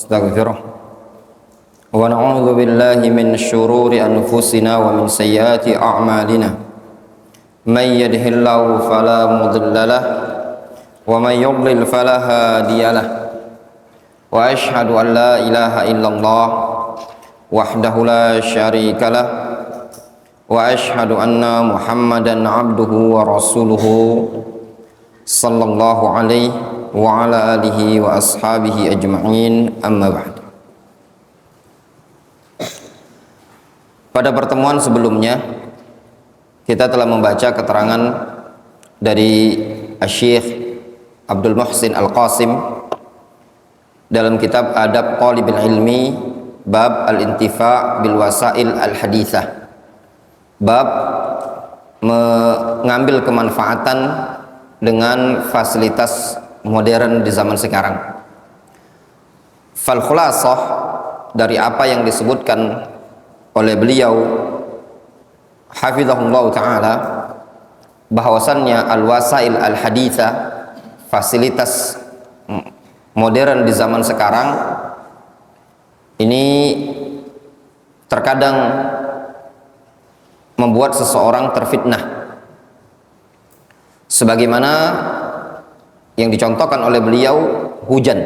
ونستغفره ونعوذ بالله من شرور أنفسنا ومن سيئات أعمالنا من يهده الله فلا مضل له ومن يضلل فلا هادي له وأشهد أن لا إله إلا الله وحده لا شريك له وأشهد أن محمدا عبده ورسوله صلى الله عليه وعلى آله وأصحابه أجمعين أما بعد. Pada pertemuan sebelumnya kita telah membaca keterangan dari Syekh Abdul Muhsin Al-Qasim dalam kitab Adab Thalibil Ilmi bab al-intifa' bil wasail al-hadithah, bab mengambil kemanfaatan dengan fasilitas modern di zaman sekarang. Fal khulasah dari apa yang disebutkan oleh beliau hafizahullah ta'ala, bahwasannya al-wasail al-haditha, fasilitas modern di zaman sekarang ini terkadang membuat seseorang terfitnah, sebagaimana yang dicontohkan oleh beliau hujan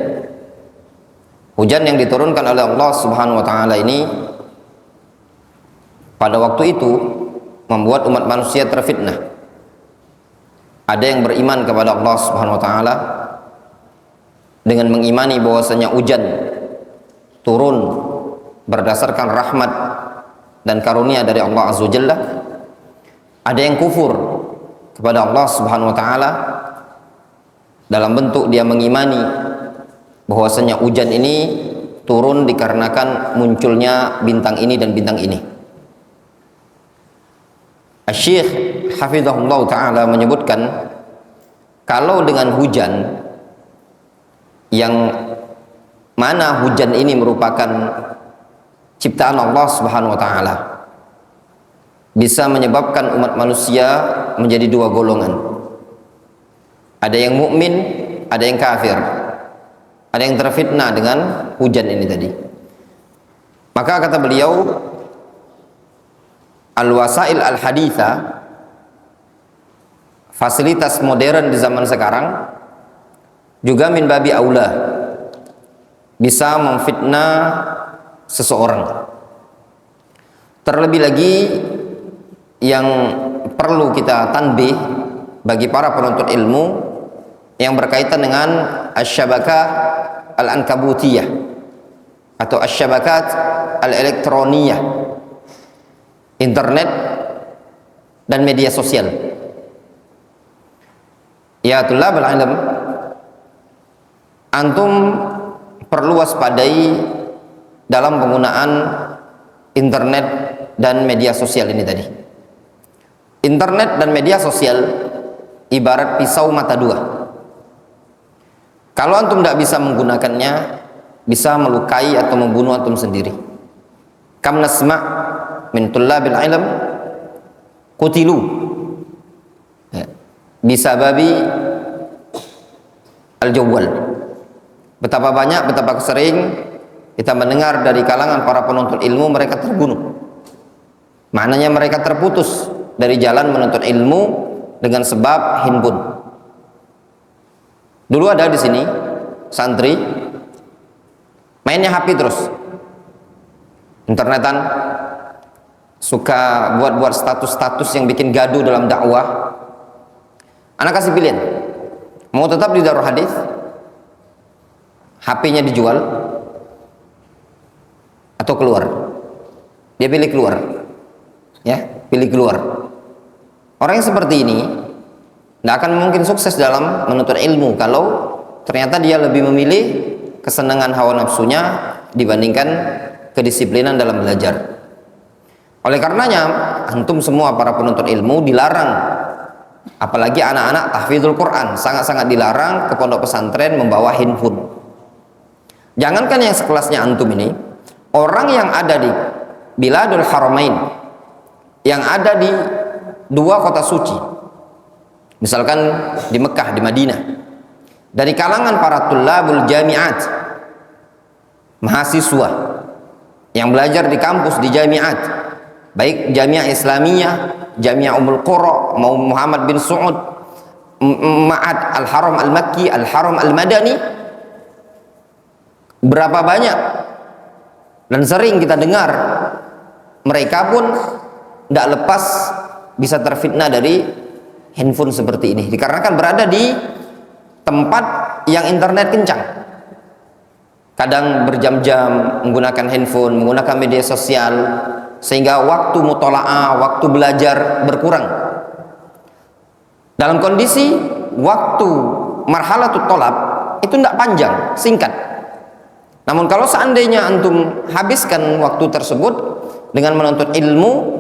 yang diturunkan oleh Allah Subhanahu wa taala ini pada waktu itu membuat umat manusia terfitnah. Ada yang beriman kepada Allah Subhanahu wa taala dengan mengimani bahwasanya hujan turun berdasarkan rahmat dan karunia dari Allah Azza wa Jalla. Ada yang kufur kepada Allah Subhanahu wa taala dalam bentuk dia mengimani bahwasanya hujan ini turun dikarenakan munculnya bintang ini dan bintang ini. Syekh hafizahullah ta'ala menyebutkan kalau dengan hujan yang mana hujan ini merupakan ciptaan Allah Subhanahu wa taala bisa menyebabkan umat manusia menjadi dua golongan. Ada yang mukmin, ada yang kafir. Ada yang terfitnah dengan hujan ini tadi. Maka kata beliau, al-wasail al-haditha, fasilitas modern di zaman sekarang juga min babi aula bisa memfitnah seseorang. Terlebih lagi yang perlu kita tanbih bagi para penuntut ilmu yang berkaitan dengan asy-syabakah al-ankabutiyah atau asy-syabakat al-elektroniyah, internet dan media sosial. Ya tulabul ilm, antum perlu waspadai dalam penggunaan internet dan media sosial ini tadi. Internet dan media sosial ibarat pisau mata dua. Kalau antum tidak bisa menggunakannya, bisa melukai atau membunuh antum sendiri. Kam nasma' min tullabil ilm qutilu bisa babi al-jawwal. Betapa banyak, betapa sering kita mendengar dari kalangan para penuntut ilmu mereka terbunuh. Maknanya mereka terputus dari jalan menuntut ilmu dengan sebab handphone. Dulu ada di sini santri mainnya HP terus, internetan, suka buat status-status yang bikin gaduh dalam dakwah. Anak kasih pilihan, mau tetap di Darul Hadis, HP-nya dijual, atau keluar. Dia pilih keluar, ya, pilih keluar. Orang yang seperti ini tidak akan mungkin sukses dalam menuntut ilmu kalau ternyata dia lebih memilih kesenangan hawa nafsunya dibandingkan kedisiplinan dalam belajar. Oleh karenanya antum semua para penuntut ilmu dilarang, apalagi anak-anak tahfidzul Quran, sangat-sangat dilarang ke pondok pesantren membawa handphone. Jangankan yang sekelasnya antum ini, orang yang ada di Biladul Haramain, yang ada di dua kota suci, misalkan di Mekah, di Madinah, dari kalangan para tullabul jami'at, mahasiswa yang belajar di kampus, di jamiat, baik Jamiah Islamiyah, Jamiah Ummul Qura, mau Muhammad bin Saud, Ma'ad Al-Haram Al-Makki, Al-Haram Al-Madani, berapa banyak dan sering kita dengar mereka pun tidak lepas bisa terfitnah dari handphone seperti ini, dikarenakan berada di tempat yang internet kencang, kadang berjam-jam menggunakan handphone, menggunakan media sosial, sehingga waktu mutola'ah, waktu belajar berkurang. Dalam kondisi waktu marhalatut tolab itu tidak panjang, singkat. Namun kalau seandainya antum habiskan waktu tersebut dengan menuntut ilmu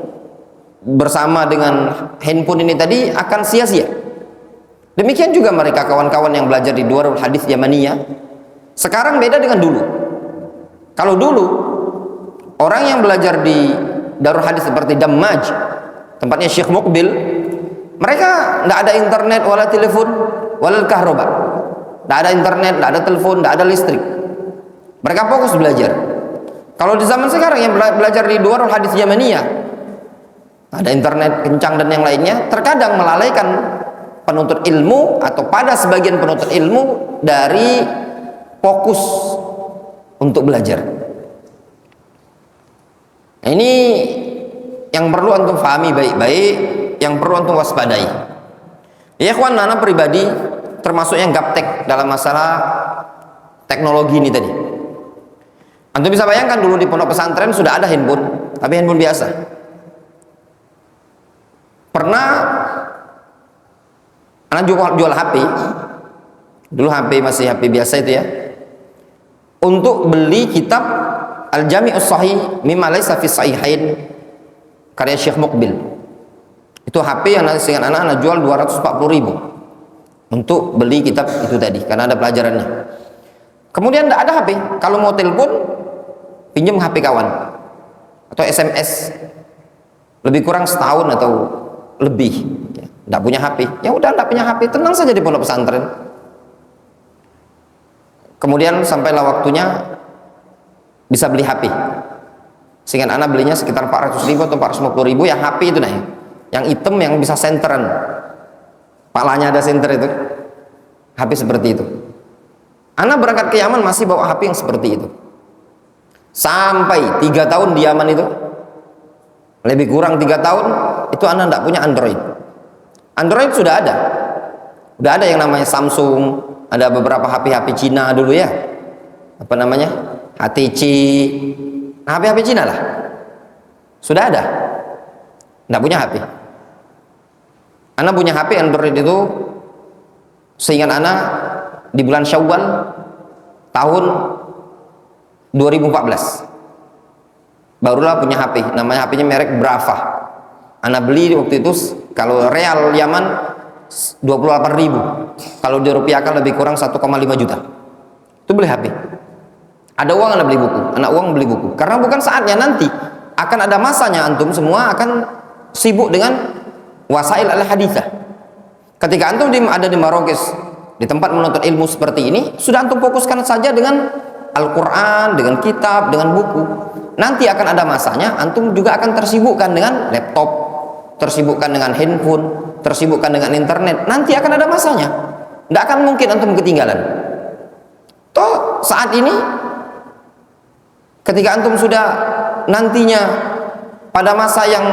bersama dengan handphone ini tadi, akan sia-sia. Demikian juga mereka kawan-kawan yang belajar di Darul Hadis Yamaniyah. Sekarang beda dengan dulu. Kalau dulu orang yang belajar di Darul Hadis seperti Dammaj, tempatnya Syekh Muqbil, mereka tidak ada internet, wala telepon, wala kahroba. Tidak ada internet, tidak ada telepon, tidak ada listrik. Mereka fokus belajar. Kalau di zaman sekarang yang belajar di Darul Hadis Yamaniyah, ada internet kencang dan yang lainnya, terkadang melalaikan penuntut ilmu atau pada sebagian penuntut ilmu dari fokus untuk belajar. Nah, ini yang perlu antum fahami baik-baik, yang perlu antum waspadai. Ya ikhwan, anak pribadi termasuk yang gaptek dalam masalah teknologi ini tadi. Antum bisa bayangkan dulu di pondok pesantren sudah ada handphone, tapi handphone biasa. Pernah anak jual HP, dulu HP masih HP biasa itu ya, untuk beli kitab Al-Jami'us Sahih mimma laysa fi sahihain karya Syekh Muqbil. Itu HP yang nanti dengan anak jual 240.000 untuk beli kitab itu tadi, karena ada pelajarannya. Kemudian tidak ada HP, kalau mau telepon pinjam HP kawan atau SMS, lebih kurang setahun atau lebih, tidak punya HP, ya udah tidak punya HP, tenang saja di pondok pesantren. Kemudian sampailah waktunya bisa beli HP, sehingga anak belinya sekitar 400.000 atau 450.000 yang HP itu nah, yang hitam yang bisa senteran, palanya ada senter itu, HP seperti itu. Anak berangkat ke Yaman masih bawa HP yang seperti itu, sampai 3 tahun di Yaman itu, lebih kurang 3 tahun itu anak tidak punya Android. Android sudah ada yang namanya Samsung, ada beberapa HP Cina dulu ya, apa namanya, HTC, nah, HP Cina lah, sudah ada, tidak punya HP. Anak punya HP Android itu seingat anak di bulan Syawal tahun 2014 barulah punya HP, namanya HP-nya merek Brava. Anak beli waktu itu kalau real Yaman 28.000, kalau dirupiahkan lebih kurang 1,5 juta. Itu beli HP. Ada uang anak beli buku, anak uang beli buku. Karena bukan saatnya, nanti akan ada masanya antum semua akan sibuk dengan wasail al-hadithah. Ketika antum ada di Marokes, di tempat menuntut ilmu seperti ini, sudah antum fokuskan saja dengan Al-Quran, dengan kitab, dengan buku. Nanti akan ada masanya antum juga akan tersibukkan dengan laptop, tersibukkan dengan handphone, tersibukkan dengan internet. Nanti akan ada masanya, tidak akan mungkin antum ketinggalan. Toh saat ini ketika antum sudah nantinya pada masa yang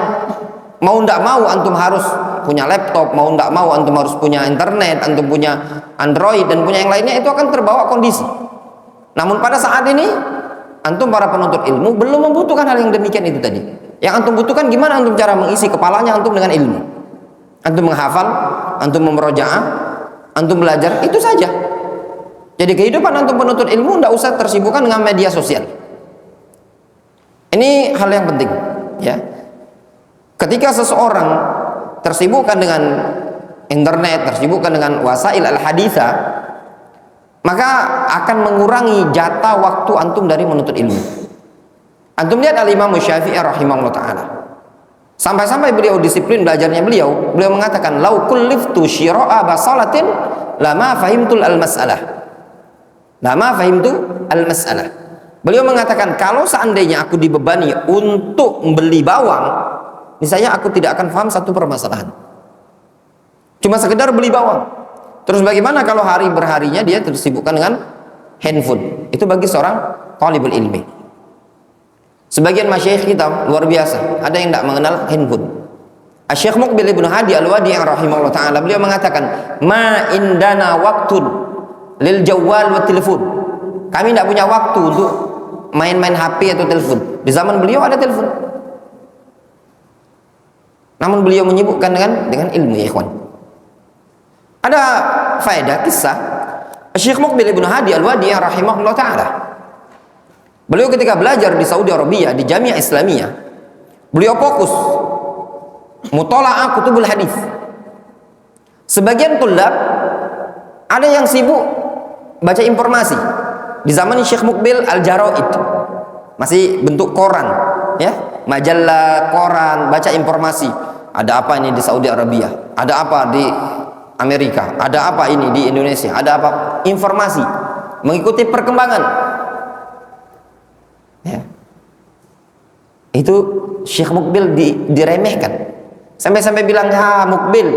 mau tidak mau antum harus punya laptop, mau tidak mau antum harus punya internet, antum punya Android dan punya yang lainnya, itu akan terbawa kondisi. Namun pada saat ini antum para penuntut ilmu belum membutuhkan hal yang demikian itu tadi. Yang antum butuhkan gimana antum cara mengisi kepalanya antum dengan ilmu. Antum menghafal, antum memurojaah, antum belajar, itu saja. Jadi kehidupan antum penuntut ilmu tidak usah tersibukkan dengan media sosial. Ini hal yang penting, ya. Ketika seseorang tersibukkan dengan internet, tersibukkan dengan wasail al-haditha, maka akan mengurangi jatah waktu antum dari menuntut ilmu. Antum lihat al-Imam Syafi'i rahimahullah ta'ala, sampai-sampai beliau disiplin belajarnya, beliau mengatakan, lau kulliftu syira'a basalatin lama fahimtul al-mas'alah, lama fahimtu al-mas'alah. Beliau mengatakan, kalau seandainya aku dibebani untuk membeli bawang, misalnya aku tidak akan paham satu permasalahan, cuma sekedar beli bawang. Terus bagaimana kalau hari berharinya dia tersibukkan dengan handphone? Itu bagi seorang talibul ilmi. Sebagian masyayikh kita luar biasa, ada yang tidak mengenal handphone. Syekh Muqbil Ibnu Hadi Al-Wadi yang rahimahullah ta'ala, beliau mengatakan, ma indana waktun lil jawwal wa telepon. Kami tidak punya waktu untuk main-main HP atau telepon. Di zaman beliau ada telepon, namun beliau menyibukkan dengan ilmu, ya ikhwan. Ada faedah kisah Syekh Muqbil Ibnu Hadi Al-Wadi yang rahimahullah ta'ala. Beliau ketika belajar di Saudi Arabia di Jamiah Islamiyah, beliau fokus mutola'ah kutubul hadis. Sebagian tulab ada yang sibuk baca informasi. Di zaman Syekh Muqbil Al-Jaraid, masih bentuk koran, ya, majalah koran, baca informasi. Ada apa ini di Saudi Arabia? Ada apa di Amerika? Ada apa ini di Indonesia? Ada apa? Informasi, mengikuti perkembangan. Ya. Itu Syekh Muqbil diremehkan. Sampai-sampai bilang, ha Muqbil,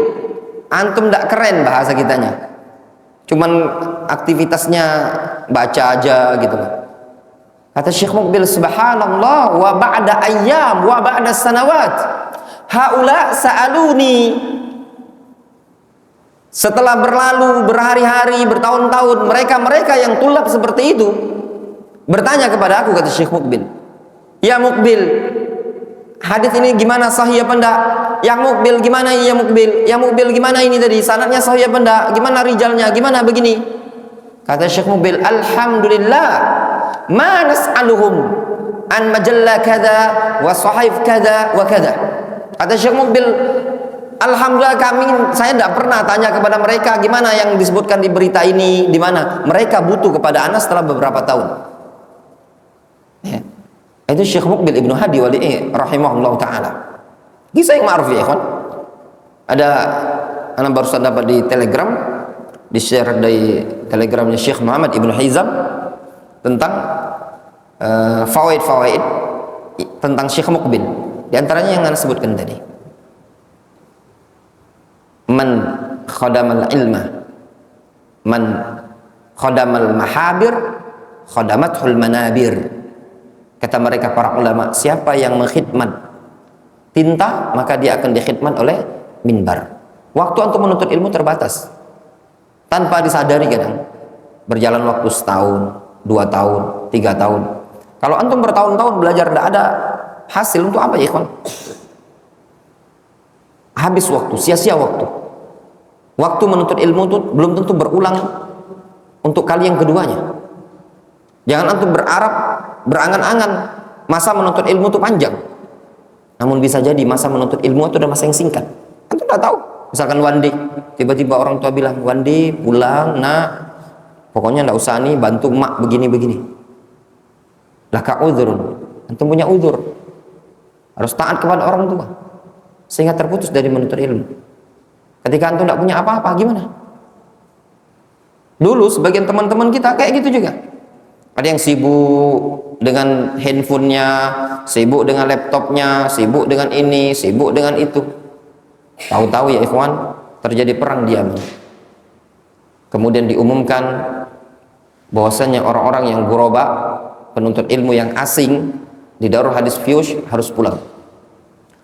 antum tidak keren bahasa kitanya. Cuman aktivitasnya baca aja gitu. Kata Syekh Muqbil, subhanallah, wa ba'da ayyam wa ba'da sanawat haula sa'aluni. Setelah berlalu berhari-hari, bertahun-tahun, mereka yang tulab seperti itu bertanya kepada aku, kata Syekh Muqbil, ya Muqbil, hadis ini gimana, sahih apa enggak? Ya Muqbil, gimana ya Muqbil? Ya Muqbil, gimana ini tadi, sanadnya sahih apa enggak? Gimana rijalnya? Gimana begini? Kata Syekh Muqbil, alhamdulillah, ma nas'aluhum an majalla kada wa sahif kada wa kada. Kata Syekh Muqbil, alhamdulillah saya tidak pernah tanya kepada mereka gimana yang disebutkan di berita ini, di mana. Mereka butuh kepada ana setelah beberapa tahun. Ya. Itu Syekh Muqbil Ibnu Hadi rahimahullah ta'ala. Kisah yang ma'ruf, ya kan? Ada, anak barusan dapat di Telegram, di share dari Telegramnya Syekh Muhammad Ibnu Hizam tentang fawaid tentang Syekh Muqbil. Di antaranya yang anda sebutkan tadi, man khadamal ilma, man khadamal mahabir, khadamathul manabir. Kata mereka para ulama, siapa yang mengkhidmat tinta, maka dia akan dikhidmat oleh minbar. Waktu antum menuntut ilmu terbatas, tanpa disadari kadang. Berjalan waktu setahun, 2 tahun, 3 tahun. Kalau antum bertahun-tahun belajar tidak ada hasil, untuk apa ya ikhwan? Habis waktu, sia-sia waktu. Waktu menuntut ilmu itu belum tentu berulang untuk kali yang keduanya. Jangan antum berangan-angan masa menuntut ilmu itu panjang. Namun bisa jadi masa menuntut ilmu itu adalah masa yang singkat. Antum tidak tahu. Misalkan one day, tiba-tiba orang tua bilang, one day pulang, nak, pokoknya tidak usah nih bantu mak begini-begini. Laka udhrun, antum punya udhur, harus taat kepada orang tua, sehingga terputus dari menuntut ilmu. Ketika antum tidak punya apa-apa, gimana? Dulu sebagian teman-teman kita kayak gitu juga. Ada yang sibuk dengan handphonenya, sibuk dengan laptopnya, sibuk dengan ini, sibuk dengan itu. Tahu-tahu ya ikhwan, terjadi perang diam. Kemudian diumumkan bahwasanya orang-orang yang ghuraba, penuntut ilmu yang asing di Darul Hadis Fiyush harus pulang.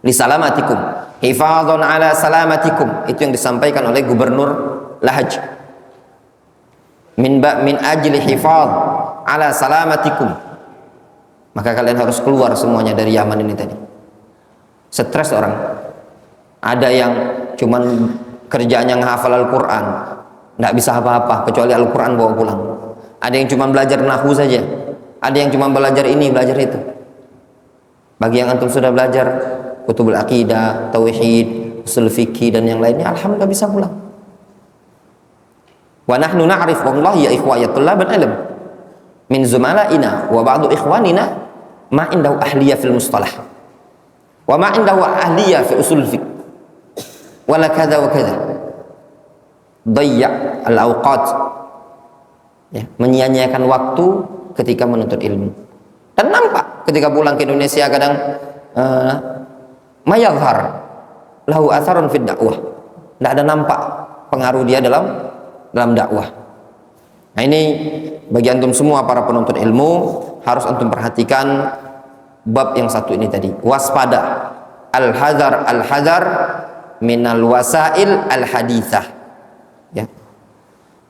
Li salamatikum, hifadzan ala salamatikum. Itu yang disampaikan oleh Gubernur Lahaj. Min ajli hifadz ala salamatikum. Maka kalian harus keluar semuanya dari Yaman ini tadi. Stres orang. Ada yang cuman kerjaannya menghafal Al-Quran, nggak bisa apa-apa kecuali Al-Quran bawa pulang. Ada yang cuma belajar nahwu saja, ada yang cuma belajar ini, belajar itu. Bagi yang antum sudah belajar kutubul aqidah, tauhid, usul fikih dan yang lainnya, alhamdulillah bisa pulang. Wa nahnu na'rif wallahi ya ikhwa ya tullabul ilm min zumala'ina wa ba'du ikhwanina ma indahu ahliyah fil mustalah wa ma indahu ahliyah fi usul fiqh wala kadza wa kadza, dayya al-awqat, ya, menyia-nyiakan waktu ketika menuntut ilmu. Dan nampak ketika pulang ke Indonesia kadang mayadhar lahu atharun fid dakwah. Tidak ada nampak pengaruh dia dalam dakwah. Nah, ini bagi antum semua para penuntut ilmu harus antum perhatikan bab yang satu ini tadi. Waspada, al-hadar minal wasail al-hadithah. Ya.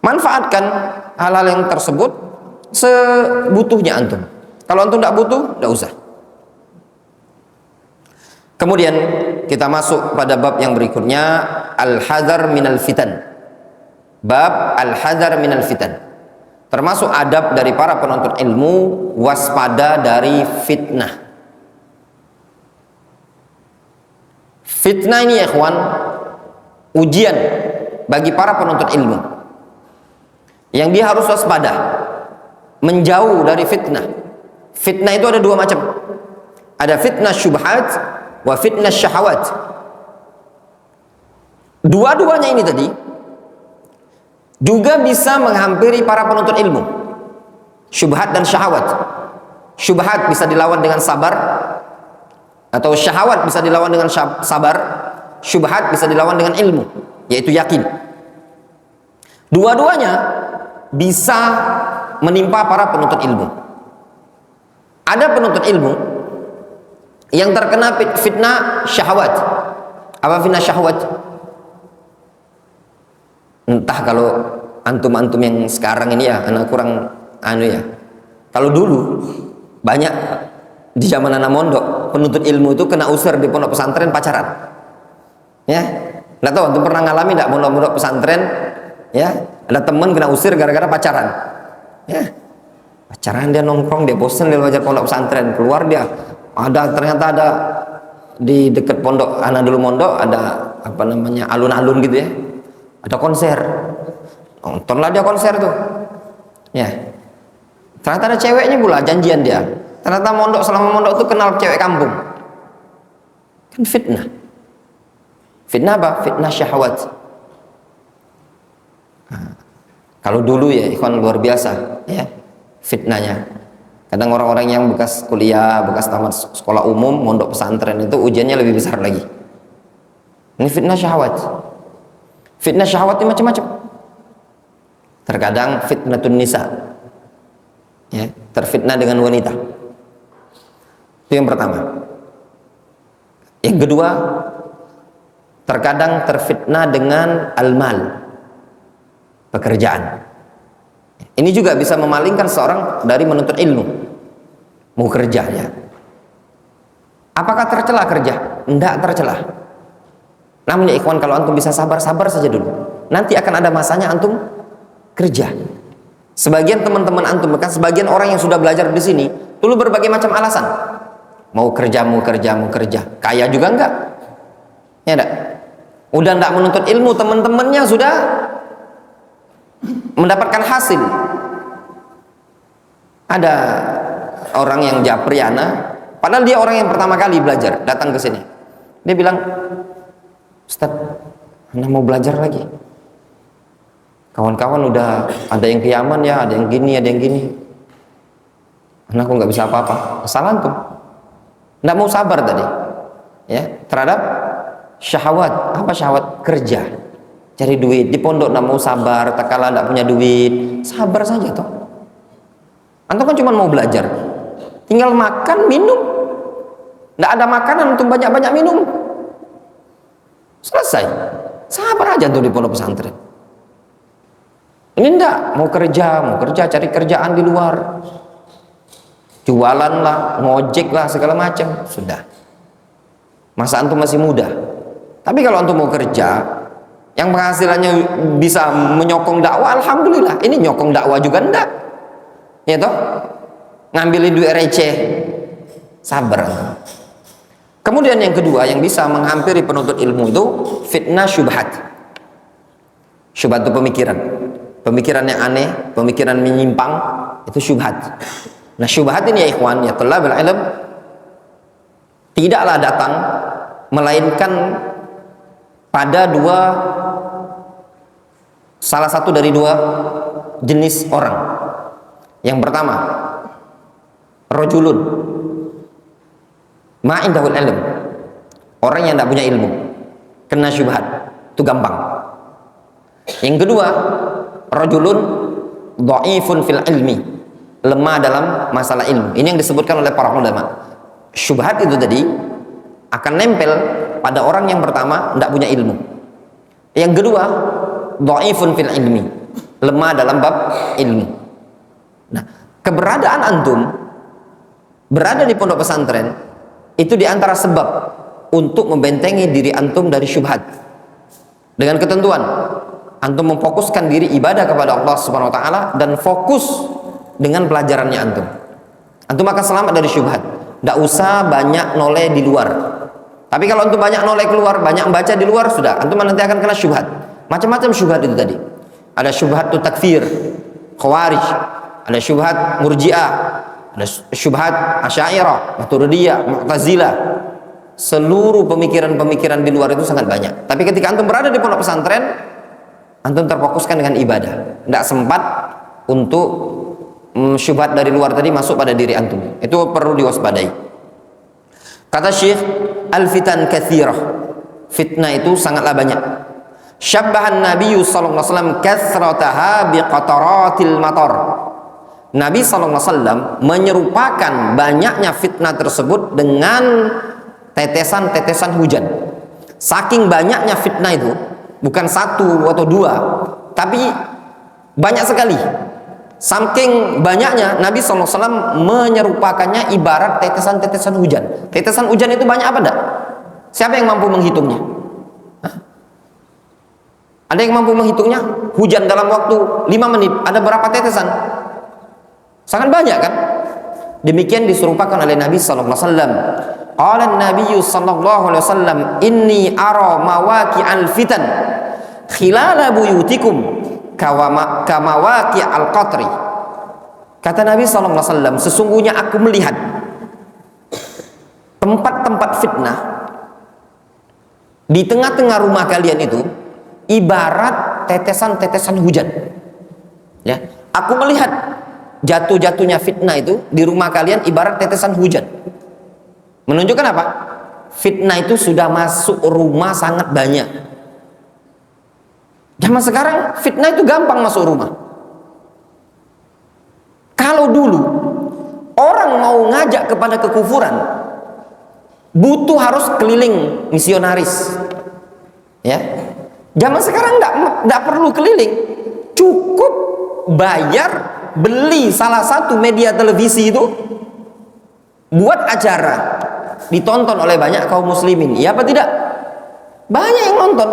Manfaatkan hal-hal yang tersebut sebutuhnya antum. Kalau antum tidak butuh, tidak usah. Kemudian kita masuk pada bab yang berikutnya, al-hadar minal fitan. Bab al-hadar minal fitan. Termasuk adab dari para penuntut ilmu, waspada dari fitnah. Fitnah ini ya ikhwan, ujian bagi para penuntut ilmu. Yang dia harus waspada, menjauh dari fitnah. Fitnah itu ada dua macam. Ada fitnah syubhat wa fitnah syahawat. Dua-duanya ini tadi juga bisa menghampiri para penuntut ilmu. Syubhat dan syahwat. Syubhat bisa dilawan dengan sabar, atau syahwat bisa dilawan dengan sabar. Syubhat bisa dilawan dengan ilmu, yaitu yakin. Dua-duanya bisa menimpa para penuntut ilmu. Ada penuntut ilmu yang terkena fitnah syahwat. Apa fitnah syahwat? Entah kalau antum-antum yang sekarang ini ya, anak kurang ya. Kalau dulu banyak di zaman anak mondok, penuntut ilmu itu kena usir di pondok pesantren pacaran. Ya, nggak tahu antum pernah ngalami nggak pondok pesantren? Ya, ada teman kena usir gara-gara pacaran. Ya, pacaran dia nongkrong, dia bosan dia belajar pondok pesantren, keluar dia. Ternyata ada di dekat pondok anak dulu mondok ada apa namanya alun-alun gitu ya. Ada konser, nontonlah dia konser tuh, ya. Ternyata ada ceweknya pula, janjian dia. Ternyata selama mondok tuh kenal cewek kampung. Kan fitnah. Fitnah apa? Fitnah syahwat. Nah, kalau dulu ya, ikhwan luar biasa, ya fitnahnya. Kadang orang-orang yang bekas kuliah, bekas tamat sekolah umum, mondok pesantren itu ujiannya lebih besar lagi. Ini fitnah syahwat. Fitnah syahwat itu macam-macam. Terkadang fitnatun nisa, ya, terfitnah dengan wanita. Itu yang pertama. Yang kedua, terkadang terfitnah dengan al-mal, pekerjaan. Ini juga bisa memalingkan seorang dari menuntut ilmu. Mau kerja ya. Apakah tercela kerja? Tidak tercela. Namun ya ikhwan, kalau antum bisa sabar-sabar saja dulu. Nanti akan ada masanya antum kerja. Sebagian teman-teman antum, bahkan sebagian orang yang sudah belajar di sini, dulu berbagai macam alasan. Mau kerja. Kaya juga enggak. Ya enggak? Udah enggak menuntut ilmu, teman-temannya sudah mendapatkan hasil. Ada orang yang japriana, padahal dia orang yang pertama kali belajar, datang ke sini. Dia bilang, Ustaz, Anda mau belajar lagi. Kawan-kawan udah ada yang ke Yaman ya, ada yang gini, Anakku nggak bisa apa-apa. Kesalahan tuh. Nggak mau sabar tadi, ya, terhadap syahwat. Apa syahwat? Kerja, cari duit. Di pondok nggak mau sabar, tak kalah nggak punya duit, sabar saja toh. Antum kan cuma mau belajar, tinggal makan, minum. Nggak ada makanan untuk banyak-banyak minum. Selesai. Sabar aja tuh di pondok pesantren. Ini enggak, mau kerja, cari kerjaan di luar. Jualan lah, ngojek lah, segala macam. Sudah. Masa antum masih muda. Tapi kalau antum mau kerja, yang penghasilannya bisa menyokong dakwah, alhamdulillah. Ini nyokong dakwah juga enggak. Ya toh? Ngambilin duit receh. Sabar. Kemudian yang kedua yang bisa menghampiri penuntut ilmu itu fitnah syubhat. Syubhat itu pemikiran yang aneh, pemikiran menyimpang, itu syubhat. Nah syubhat ini ya ikhwan, ya thalabul ilm, tidaklah datang melainkan pada salah satu dari dua jenis orang. Yang pertama, rajulun ma indahul ilm, orang yang tidak punya ilmu kena syubhat, itu gampang. Yang kedua, rajulun dhaifun fil ilmi, lemah dalam masalah ilmu. Ini yang disebutkan oleh para ulama. Syubhat itu tadi akan nempel pada orang yang pertama tidak punya ilmu. Yang kedua, dhaifun fil ilmi, lemah dalam bab ilmu. Nah, keberadaan antum berada di pondok pesantren itu diantara sebab untuk membentengi diri antum dari syubhat. Dengan ketentuan antum memfokuskan diri ibadah kepada Allah Subhanahu wa taala dan fokus dengan pelajarannya antum. Antum akan selamat dari syubhat. Tidak usah banyak noleh di luar. Tapi kalau antum banyak noleh keluar, banyak membaca di luar, sudah antum nanti akan kena syubhat. Macam-macam syubhat itu tadi. Ada syubhat takfir, khawarij, ada syubhat murji'ah, ada syubhat asy'ariyah, maturidiyah, mu'tazilah. Seluruh pemikiran-pemikiran di luar itu sangat banyak. Tapi ketika antum berada di pondok pesantren, antum terfokuskan dengan ibadah. Tidak sempat untuk syubhat dari luar tadi masuk pada diri antum. Itu perlu diwaspadai. Kata Syekh, al-fitan katsirah. Fitnah itu sangatlah banyak. Syabbahan Nabi sallallahu alaihi wasallam kathrataha biqataratil matar. Nabi sallallahu alaihi wasallam menyerupakan banyaknya fitnah tersebut dengan tetesan-tetesan hujan. Saking banyaknya fitnah itu, bukan satu atau dua, tapi banyak sekali. Saking banyaknya Nabi SAW menyerupakannya ibarat tetesan-tetesan hujan. Tetesan hujan itu banyak apa enggak? Siapa yang mampu menghitungnya? Hah? Ada yang mampu menghitungnya? Hujan dalam waktu 5 menit ada berapa tetesan? Sangat banyak kan? Demikian diserupakan oleh Nabi SAW. Qala an-nabiy sallallahu alaihi wasallam, inni ara mawaqi'al fitan khilala buyutikum kamawaqi' al-qatri. Kata Nabi sallallahu alaihi wasallam, sesungguhnya aku melihat tempat-tempat fitnah di tengah-tengah rumah kalian itu ibarat tetesan-tetesan hujan. Ya, aku melihat jatuh-jatuhnya fitnah itu di rumah kalian ibarat tetesan hujan. Menunjukkan apa? Fitnah itu sudah masuk rumah sangat banyak. Zaman sekarang fitnah itu gampang masuk rumah. Kalau dulu orang mau ngajak kepada kekufuran, butuh harus keliling misionaris. Ya. Zaman sekarang enggak perlu keliling. Cukup bayar, beli salah satu media televisi itu, buat acara, ditonton oleh banyak kaum muslimin. Iya apa tidak? Banyak yang nonton.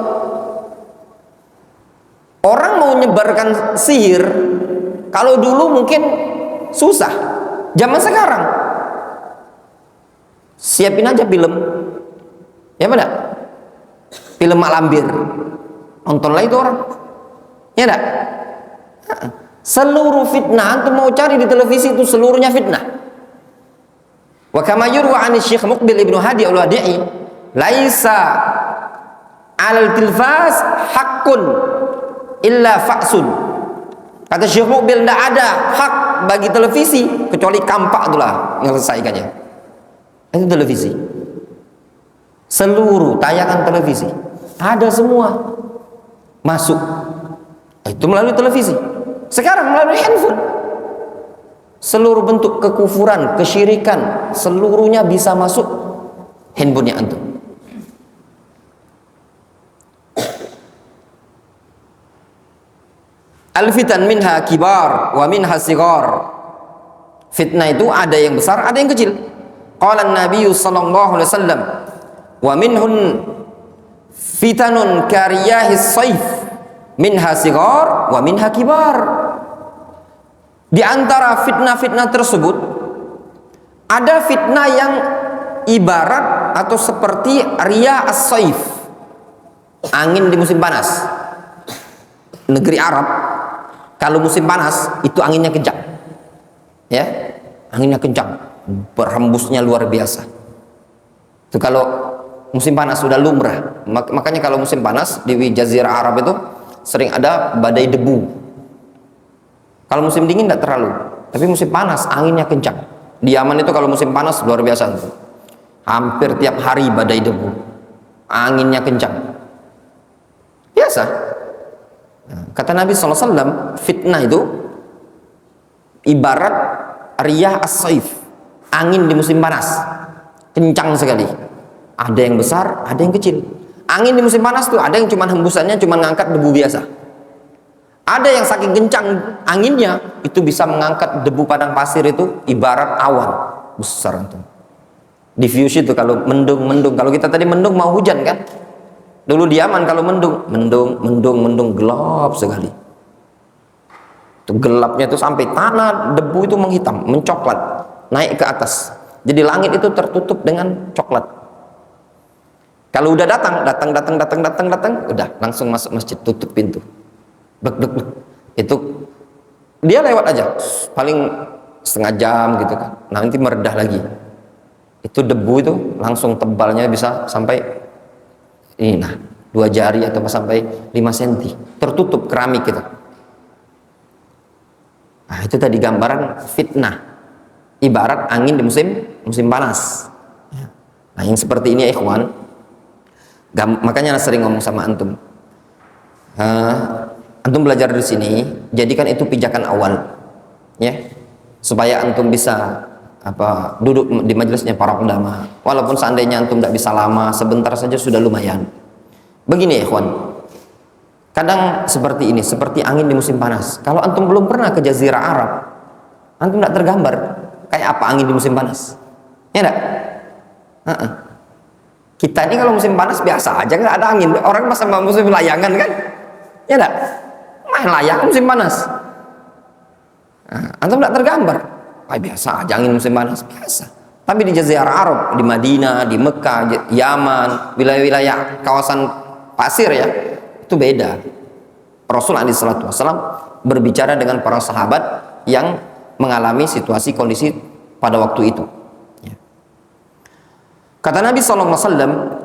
Orang mau menyebarkan sihir, kalau dulu mungkin susah. Zaman sekarang siapin aja film. Ya apa enggak? Film mak lampir. Nontonlah itu orang. Ya enggak? Seluruh fitnah antum mau cari di televisi itu seluruhnya fitnah. Wa kama yurwa 'an Syekh Muqbil Ibnu Hadi Al-Wadi'i, laisa 'alal tilfaz haqqun illa fa'sun. Kata Syekh Muqbil, tidak ada hak bagi televisi kecuali kampak itulah menyelesaikannya. Itu televisi. Seluruh tayangan televisi ada semua masuk. Itu melalui televisi. Sekarang melalui handphone. Seluruh bentuk kekufuran, kesyirikan, seluruhnya bisa masuk handphonenya antum. Al-fitan minha kibar wa minha sigar. Fitnah itu ada yang besar, ada yang kecil. Qala an-nabiy sallallahu alaihi wasallam, wa minhun fitanun kariyahis sayf, minha sigar wa minha kibar. Di antara fitnah-fitnah tersebut ada fitnah yang ibarat atau seperti riyah as-sayf, angin di musim panas. Negeri Arab kalau musim panas itu anginnya kencang. Ya, anginnya kencang, berhembusnya luar biasa. Itu kalau musim panas sudah lumrah. Makanya kalau musim panas di Jazirah Arab itu sering ada badai debu. Kalau musim dingin tidak terlalu, tapi musim panas anginnya kencang. Di Yaman itu kalau musim panas luar biasa tuh. Hampir tiap hari badai debu. Anginnya kencang. Biasa. Nah, kata Nabi SAW, fitnah itu ibarat riyah as-saif, angin di musim panas. Kencang sekali. Ada yang besar, ada yang kecil. Angin di musim panas tuh ada yang cuma hembusannya cuma ngangkat debu biasa. Ada yang saking kencang anginnya itu bisa mengangkat debu padang pasir itu ibarat awan besar itu. Diffuse itu kalau mendung. Kalau kita tadi mendung mau hujan kan? Dulu di Yaman kalau mendung gelap sekali. Itu gelapnya itu sampai tanah debu itu menghitam, mencoklat, naik ke atas. Jadi langit itu tertutup dengan coklat. Kalau udah datang, udah langsung masuk masjid, tutup pintu. Bek. Itu dia lewat aja, paling setengah jam gitu kan. Nanti meredah lagi. Itu debu itu langsung tebalnya bisa sampai ini, nah 2 jari atau sampai 5 cm. Tertutup keramik gitu. Nah, itu tadi gambaran fitnah. Ibarat angin di musim panas. Nah, yang seperti ini ya ikhwan. Makanya sering ngomong sama antum. Antum belajar di sini, jadikan itu pijakan awal, ya, supaya antum bisa duduk di majelisnya para ulama. Walaupun seandainya antum tidak bisa lama, sebentar saja sudah lumayan. Begini ya ikhwan, kadang seperti ini, seperti angin di musim panas. Kalau antum belum pernah ke Jazirah Arab, antum tidak tergambar kayak apa angin di musim panas, ya enggak? Kita ini kalau musim panas biasa aja, nggak ada angin. Orang masa musim layangan kan, ya enggak? Main layangan musim panas. Antum tidak tergambar. Biasa aja angin musim panas, biasa. Tapi di Jazirah Arab, di Madinah, di Mekah, Yaman, wilayah-wilayah kawasan pasir ya, itu beda. Rasul SAW berbicara dengan para sahabat yang mengalami situasi kondisi pada waktu itu. Kata Nabi SAW,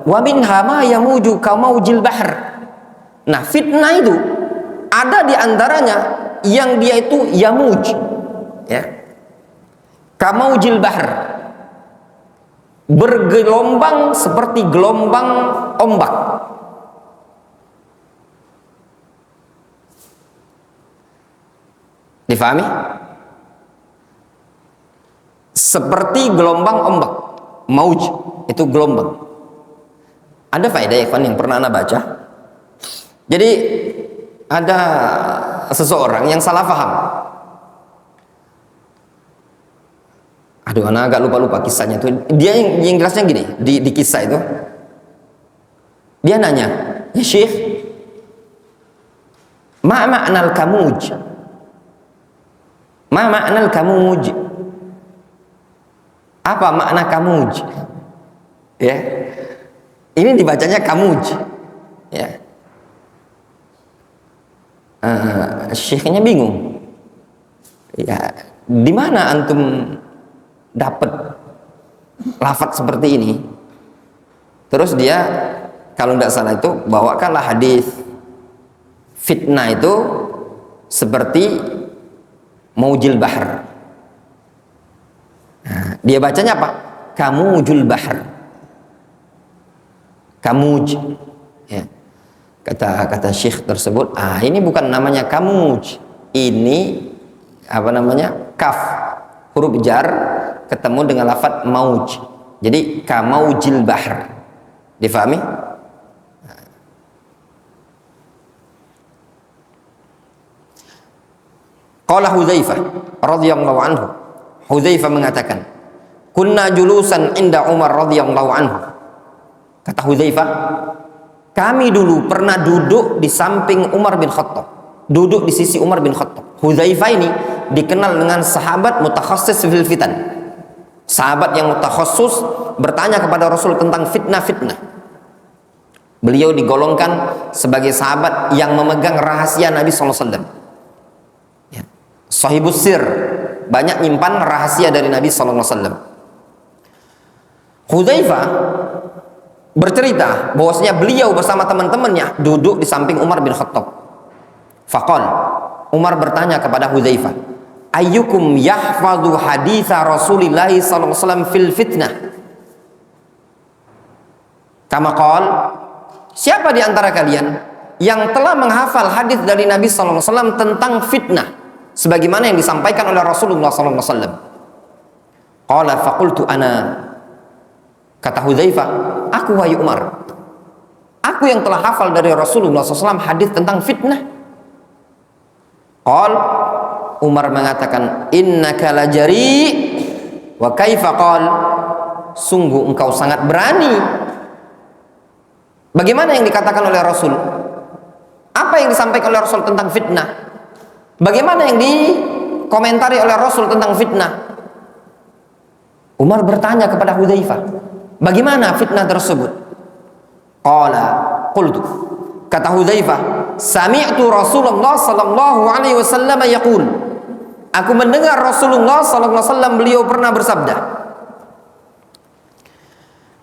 wa minha ma yamuju kamaujil bahr. Nah, fitnah itu ada di antaranya yang dia itu yamuj, ya, kamaujil bahr, bergelombang seperti gelombang ombak. Difahami? Seperti gelombang ombak. Mauj itu gelombang. Ada faedah ya yang pernah Anda baca. Jadi ada seseorang yang salah paham. Aduh, anak agak lupa kisahnya tuh. Dia yang jelasnya gini di kisah itu. Dia nanya, ya Syekh, ma ma'nal kamuj? Ma ma'nal kamuj? Apa makna kamuj? Ya, ini dibacanya kamuj. Ya, syekhnya bingung. Ya, di mana antum dapat lafaz seperti ini? Terus dia, kalau tidak salah itu bawakanlah hadis fitnah itu seperti maujil bahr. Nah, dia bacanya apa? Kamujul bahr. Kamuj. Ya. Kata syekh tersebut, ini bukan namanya kamuj. Ini apa namanya? Kaf, huruf jar ketemu dengan lafaz mauj. Jadi kamaujil bahr. Difahami? Qala Hudzaifah radhiyallahu anhu. Hudzaifah mengatakan, kunna julusan inda Umar radhiyallahu anhu. Kata Hudzaifah, kami dulu pernah duduk di samping Umar bin Khattab, duduk di sisi Umar bin Khattab. Hudzaifah ini dikenal dengan sahabat mutakhassis fil fitan, sahabat yang mutakhasus bertanya kepada Rasul tentang fitnah-fitnah. Beliau digolongkan sebagai sahabat yang memegang rahasia Nabi SAW. Ya. Sahibus sir, banyak nyimpan rahasia dari Nabi SAW. Hudzaifah bercerita bahwasanya beliau bersama teman-temannya duduk di samping Umar bin Khattab. Faqal, Umar bertanya kepada Hudzaifah, ayyukum yahfadhu haditha Rasulillah sallallahu alaihi wasallam fil fitnah. Kama qala, siapa di antara kalian yang telah menghafal hadis dari Nabi sallallahu alaihi wasallam tentang fitnah sebagaimana yang disampaikan oleh Rasulullah sallallahu alaihi wasallam? Qala faqultu ana. Kata Hudzaifah, aku wahai Umar, aku yang telah hafal dari Rasulullah SAW hadis tentang fitnah. Qal, Umar mengatakan, innaka lajari wa kaifa qal, sungguh engkau sangat berani. Bagaimana yang dikatakan oleh Rasul? Apa yang disampaikan oleh Rasul tentang fitnah? Bagaimana yang dikomentari oleh Rasul tentang fitnah? Umar bertanya kepada Hudzaifah, bagaimana fitnah tersebut? Qala qultu, kata Hudzaifah, sami'tu Rasulullah sallallahu alaihi wasallam yaqul, aku mendengar Rasulullah sallallahu alaihi wasallam beliau pernah bersabda,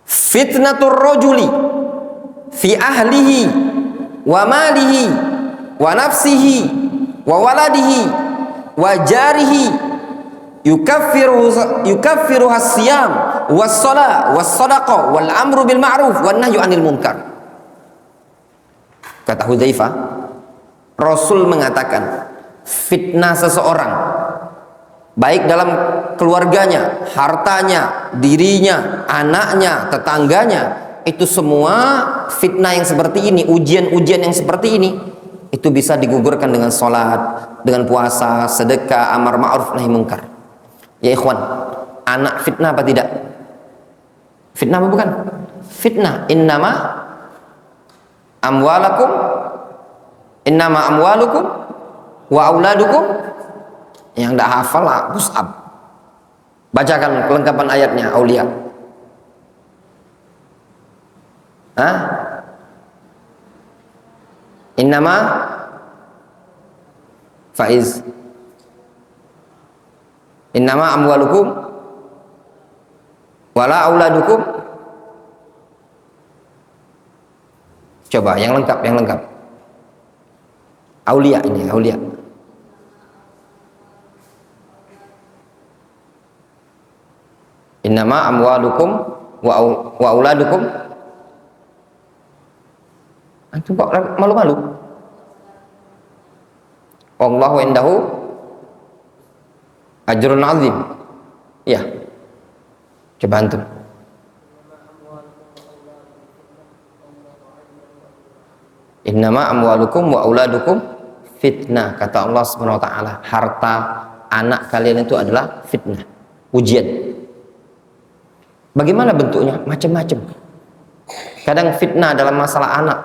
fitnatur rajuli fi ahlihi wa malihi wa nafsihi wa waladihi wa jarihi yukaffiru as-siyam was-shalah was-sadaqah wal amru bil ma'ruf wan nahyu 'anil munkar. Kata Hudzaifah, Rasul mengatakan fitnah seseorang baik dalam keluarganya, hartanya, dirinya, anaknya, tetangganya, itu semua fitnah yang seperti ini, ujian-ujian yang seperti ini, itu bisa digugurkan dengan sholat, dengan puasa, sedekah, amar ma'ruf nahi munkar. Ya ikhwan, anak fitnah apa tidak? Fitnah apa bukan? Fitnah. Innama amwalukum wa auladukum. Yang tidak hafal mus'ab, bacakan kelengkapan ayatnya Aulia. Innama Faiz, innama amwalukum wala auladukum. Coba yang lengkap, yang lengkap. Aulia ini, Aulia. Innama amwalukum wa auladukum. Antum kok malu-malu? Wallahu indahu ajrun azim. Ya. Coba antum. Innama amwalukum wa auladukum fitnah, kata Allah Subhanahu wa taala. Harta anak kalian itu adalah fitnah, ujian. Bagaimana bentuknya? Macam-macam. Kadang fitnah dalam masalah anak.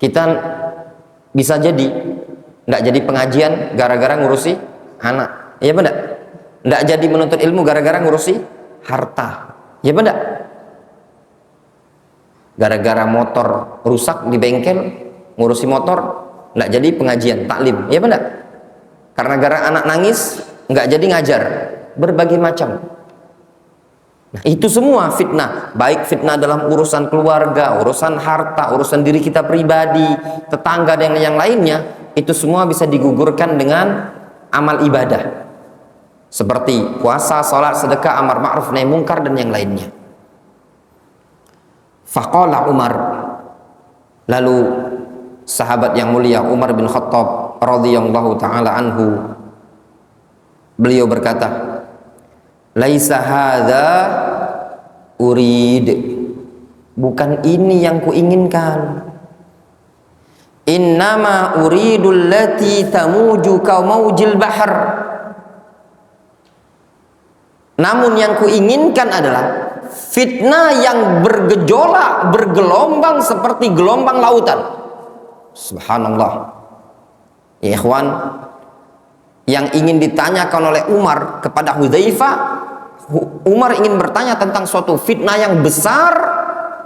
Kita bisa jadi enggak jadi pengajian gara-gara ngurusi anak. Iya benar? Enggak jadi menuntut ilmu gara-gara ngurusi harta. Iya benar? Gara-gara motor rusak di bengkel, ngurusi motor, nggak jadi pengajian, taklim, ya benar? Karena gara anak nangis, nggak jadi ngajar, berbagai macam. Nah, itu semua fitnah, baik fitnah dalam urusan keluarga, urusan harta, urusan diri kita pribadi, tetangga dan yang lainnya, itu semua bisa digugurkan dengan amal ibadah, seperti puasa, sholat, sedekah, amar ma'ruf nahi mungkar dan yang lainnya. Faqala Umar, lalu sahabat yang mulia Umar bin Khattab radhiyallahu taala anhu, beliau berkata, laisa hadza urid, bukan ini yang kuinginkan. Innama uridul lati tamuju ka maujil bahr, namun yang kuinginkan adalah fitnah yang bergejolak, bergelombang seperti gelombang lautan. Subhanallah. Ya ikhwan, yang ingin ditanyakan oleh Umar kepada Hudzaifah, Umar ingin bertanya tentang suatu fitnah yang besar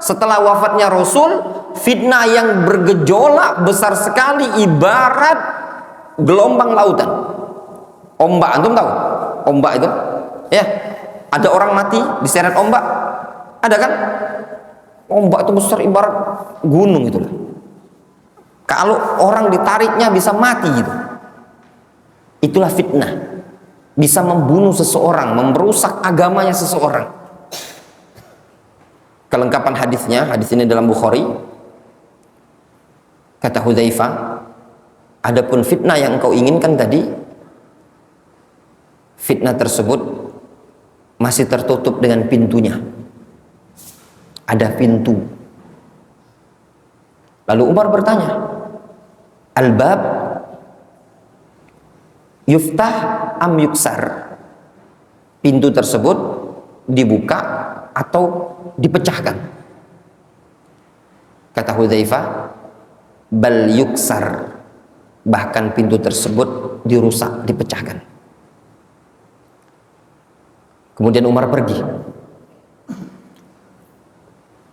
setelah wafatnya Rasul, fitnah yang bergejolak besar sekali ibarat gelombang lautan. Ombak, antum tahu? Ombak itu? Ya. Ada orang mati diseret ombak, ada kan? Ombak itu besar ibarat gunung itulah. Kalau orang ditariknya bisa mati gitu. Itulah fitnah. Bisa membunuh seseorang, merusak agamanya seseorang. Kelengkapan hadisnya, hadis ini dalam Bukhari. Kata Hudzaifah, adapun fitnah yang engkau inginkan tadi, fitnah tersebut masih tertutup dengan pintunya. Ada pintu. Lalu Umar bertanya, al-bab yuftah am yuksar? Pintu tersebut dibuka atau dipecahkan? Kata Hudzaifah, bal yuksar, bahkan pintu tersebut dirusak, dipecahkan. Kemudian Umar pergi.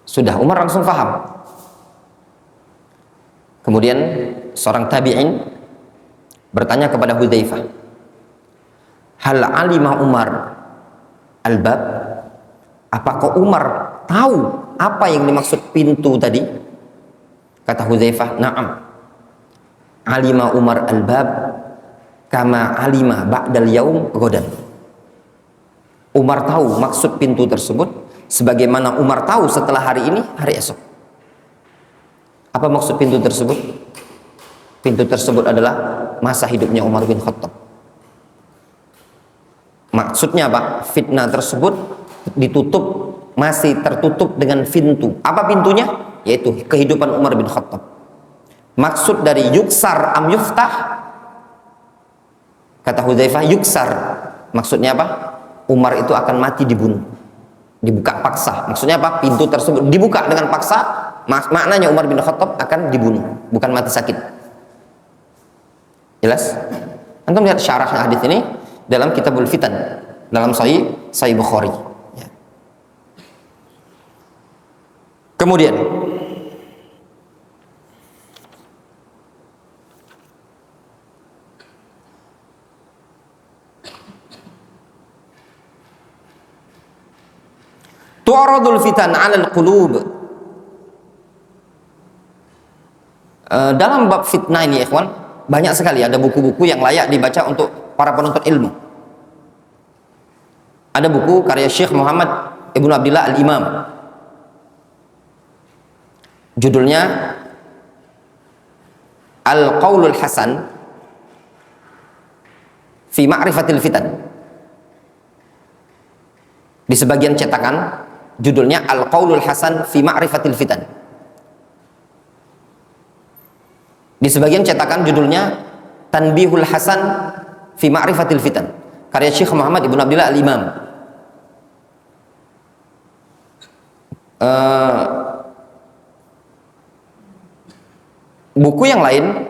Sudah, Umar langsung paham. Kemudian seorang tabi'in bertanya kepada Hudzaifah, hal alima Umar al-bab? Apakah Umar tahu apa yang dimaksud pintu tadi? Kata Hudzaifah, na'am. Alima Umar al-bab kama alima ba'dal yaum ghadan. Umar tahu maksud pintu tersebut sebagaimana Umar tahu setelah hari ini, hari esok. Apa maksud pintu tersebut? Pintu tersebut adalah masa hidupnya Umar bin Khattab. Maksudnya apa? Fitnah tersebut ditutup, masih tertutup dengan pintu. Apa pintunya? Yaitu kehidupan Umar bin Khattab. Maksud dari yuksar am yuftah, kata Hudzaifah, yuksar. Maksudnya apa? Umar itu akan mati dibunuh, dibuka paksa. Maksudnya apa? Pintu tersebut dibuka dengan paksa, maknanya Umar bin Khattab akan dibunuh, bukan mati sakit. Jelas? Antum lihat syarahnya hadis ini dalam Kitabul Fitan, dalam Sahih Bukhari. Ya. Kemudian tu'radul fitan 'alal qulub. Dalam bab fitnah ini, ikhwan, banyak sekali ada buku-buku yang layak dibaca untuk para penuntut ilmu. Ada buku karya Syekh Muhammad Ibnu Abdillah Al-Imam. Judulnya Al-Qaulul Hasan fi Ma'rifatil Fitan. Di sebagian cetakan judulnya Al-Qaulul Hasan fi Ma'rifatil Fitan. Di sebagian cetakan judulnya Tanbihul Hasan fi Ma'rifatil Fitan, karya Syekh Muhammad Ibnu Abdillah Al-Imam. Buku yang lain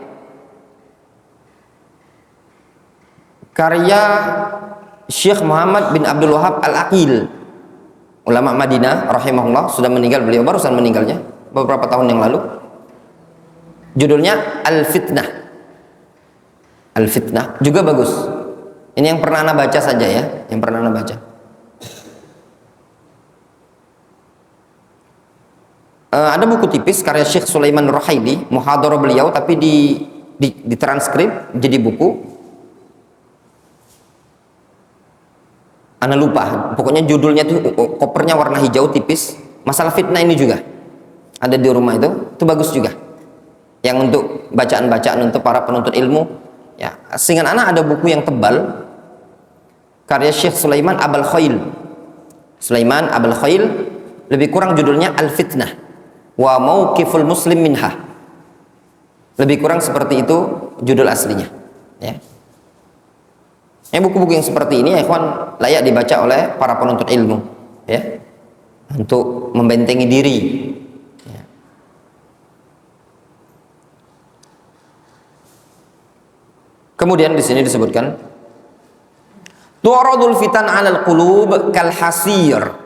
karya Syekh Muhammad bin Abdul Wahab Al-Aqil, ulama Madinah rahimahullah, sudah meninggal, beliau barusan meninggalnya beberapa tahun yang lalu. Judulnya Al-Fitnah. Al-Fitnah juga bagus. Ini yang pernah Anda baca saja ya, yang pernah Anda baca. Ada buku tipis karya Syekh Sulaiman Ruhaili, muhadharah beliau tapi ditranskrip jadi buku. Anda lupa, pokoknya judulnya tuh, kopernya warna hijau tipis. Masalah fitnah ini juga ada di rumah itu bagus juga. Yang untuk bacaan-bacaan untuk para penuntut ilmu. Ya, seingat anak ada buku yang tebal karya Syekh Sulaiman Abul Khail. Sulaiman Abul Khail, lebih kurang judulnya Al-Fitnah wa Mauqiful Muslim minha. Lebih kurang seperti itu judul aslinya. Ya. Buku-buku yang seperti ini, ya ikhwan, layak dibaca oleh para penuntut ilmu, ya, untuk membentengi diri. Ya. Kemudian di sini disebutkan tu'radul fitan 'alal qulub kal hasir.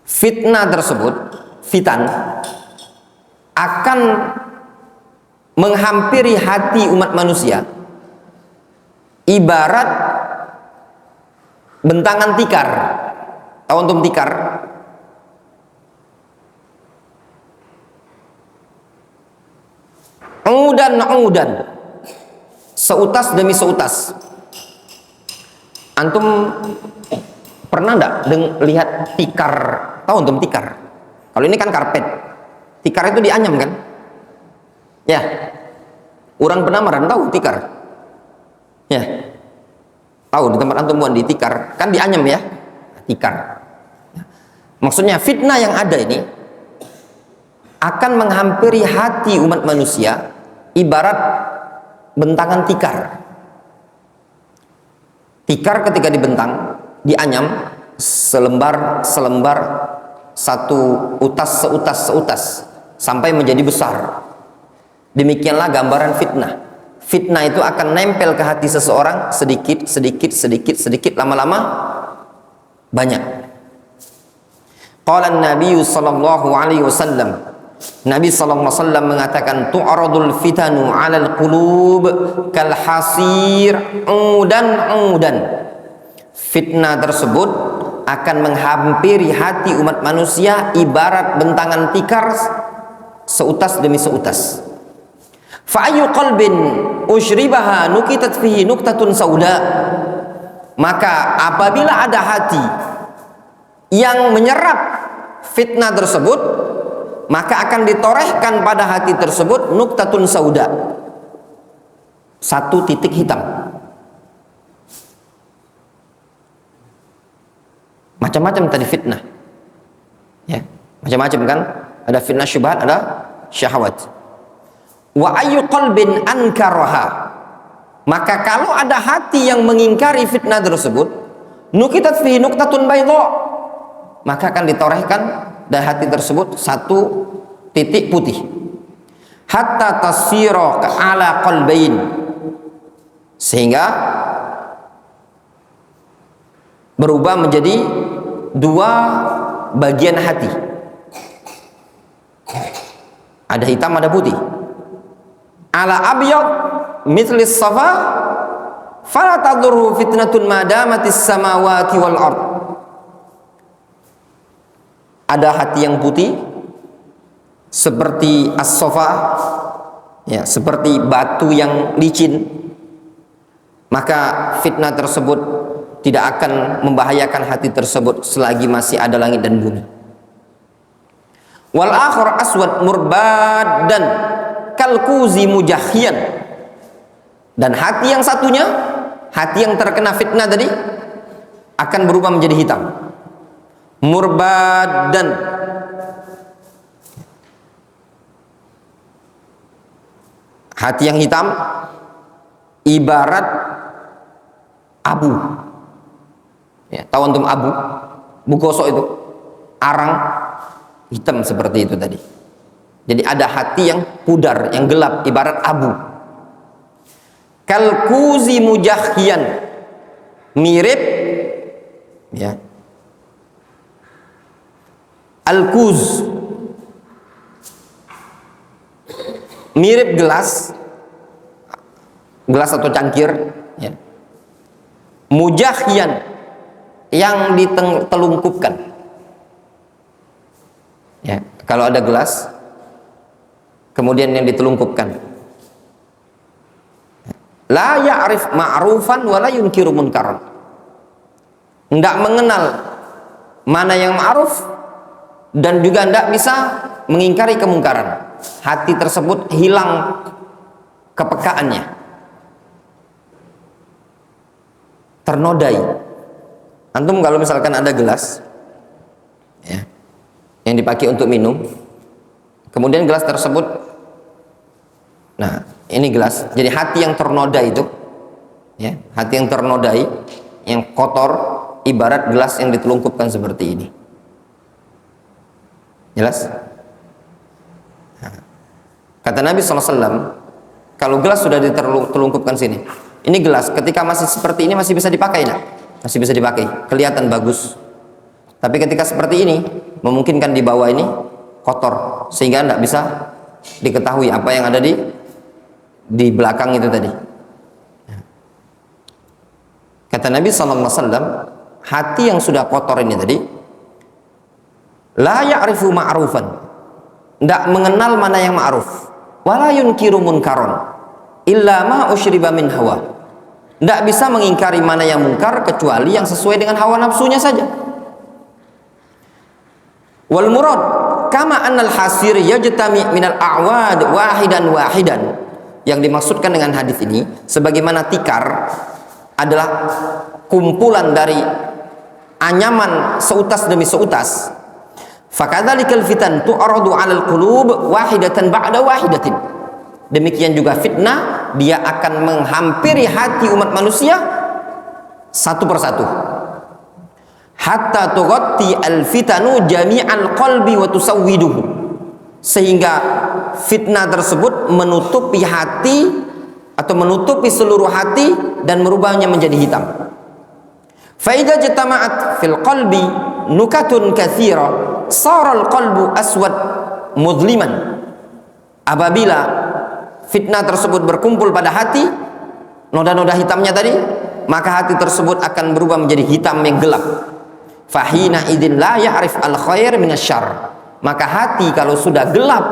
Fitnah tersebut, fitan, akan menghampiri hati umat manusia ibarat bentangan tikar. Tahu antum tikar? Udan seutas demi seutas. Antum pernah enggak lihat tikar? Tahu antum tikar? Kalau ini kan karpet. Tikar itu dianyam kan? Ya. Orang Penamaran tahu tikar? Ya. Tahu di tempat antum mandi tikar, kan dianyam ya? Tikar. Maksudnya fitnah yang ada ini akan menghampiri hati umat manusia ibarat bentangan tikar. Tikar ketika dibentang, dianyam selembar satu utas seutas sampai menjadi besar. Demikianlah gambaran fitnah. Fitnah itu akan nempel ke hati seseorang sedikit lama-lama banyak. Qala an-nabiy sallallahu alaihi wasallam, Nabi sallallahu alaihi wasallam mengatakan tu'radul fitanu 'alal qulub kal hasir udan. Fitnah tersebut akan menghampiri hati umat manusia ibarat bentangan tikar seutas demi seutas. Fa ayyu qalbin ushribaha nukitat fihi nuktatun sauda. Maka apabila ada hati yang menyerap fitnah tersebut, maka akan ditorehkan pada hati tersebut nuktatun sauda, satu titik hitam. Macam-macam tadi fitnah, ya, macam-macam kan? Ada fitnah syubhat, ada syahwat. Wa ayyu qalbin ankaraha. Maka kalau ada hati yang mengingkari fitnah tersebut, nukitat fihi nuktatun baydha, maka akan ditorehkan dari hati tersebut satu titik putih. Hatta tasira ala qalbain, sehingga berubah menjadi dua bagian hati. Ada hitam, ada putih. Ala abyad mithlis safa fala tadurru fitnatun madamatis samawati wal ard. Ada hati yang putih seperti as-safa, ya, seperti batu yang licin, maka fitnah tersebut tidak akan membahayakan hati tersebut selagi masih ada langit dan bumi. Wal akhar aswad murbadan kalkuzi mujahhian. Dan hati yang satunya, hati yang terkena fitnah tadi, akan berubah menjadi hitam, murbadan. Hati yang hitam ibarat abu, ya, tahu antum abu gosok itu, arang hitam seperti itu tadi. Jadi ada hati yang pudar, yang gelap, ibarat abu. Kalkuzi mujahhian, mirip, ya, al-kuz, mirip gelas atau cangkir, ya. Mujahhian, yang ditelungkupkan, ya. Kalau ada gelas kemudian yang ditelungkupkan, la ya'rif ma'rufan wa la yunkiru munkaran, enggak mengenal mana yang ma'ruf dan juga enggak bisa mengingkari kemungkaran. Hati tersebut hilang kepekaannya, ternodai. Antum kalau misalkan ada gelas, ya, yang dipakai untuk minum, kemudian gelas tersebut, nah ini gelas, jadi hati yang ternodai itu, ya, hati yang ternodai, yang kotor, ibarat gelas yang ditelungkupkan seperti ini. Jelas? Nah, kata Nabi SAW, kalau gelas sudah ditelungkupkan sini, ini gelas ketika masih seperti ini masih bisa dipakai, nah? Masih bisa dipakai, kelihatan bagus. Tapi ketika seperti ini, memungkinkan di bawah ini kotor, sehingga tidak bisa diketahui apa yang ada di belakang itu tadi. Kata Nabi SAW, hati yang sudah kotor ini tadi, la ya'rifu ma'rufan, tidak mengenal mana yang ma'ruf, wala yunkiru munkaron, illa ma usyriba min hawa. Tidak bisa mengingkari mana yang mungkar kecuali yang sesuai dengan hawa nafsunya saja. Wal murad kama annal hasir yajtami minal a'wad wahidan. Yang dimaksudkan dengan hadis ini, sebagaimana tikar adalah kumpulan dari anyaman seutas demi seutas, fakadzalikal fitan tu'radu 'alal qulub wahidatan ba'da wahidatin. Demikian juga fitnah, dia akan menghampiri hati umat manusia satu persatu. Hatta tughatti al-fitanu jami'al qalbi wa tusawwiduhu. Sehingga fitnah tersebut menutupi hati atau menutupi seluruh hati dan merubahnya menjadi hitam. Fa idza jatama'at fil qalbi nukatun katsira, sara al-qalbu aswad mudliman. Apabila fitnah tersebut berkumpul pada hati, noda-noda hitamnya tadi, maka hati tersebut akan berubah menjadi hitam yang gelap. Fahina idzin la ya'rif al-khair minasyarr. Maka hati kalau sudah gelap,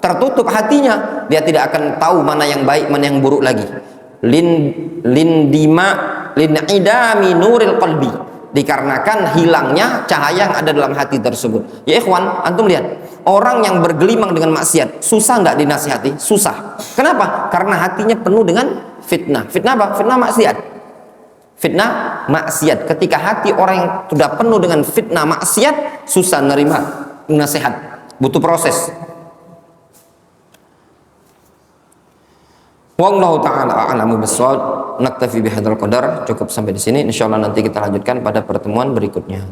tertutup hatinya, dia tidak akan tahu mana yang baik, mana yang buruk lagi. Lin'idami nuril qalbi, dikarenakan hilangnya cahaya yang ada dalam hati tersebut. Ya ikhwan, antum lihat, orang yang bergelimang dengan maksiat, susah nggak dinasihati? Susah. Kenapa? Karena hatinya penuh dengan fitnah. Fitnah apa? Fitnah maksiat. Fitnah maksiat. Ketika hati orang yang sudah penuh dengan fitnah maksiat, susah nerima nasihat, butuh proses. Wallahu taala a'lamu bissawab. Naktafi bihadzal qadar. Cukup sampai di sini. Insyaallah nanti kita lanjutkan pada pertemuan berikutnya.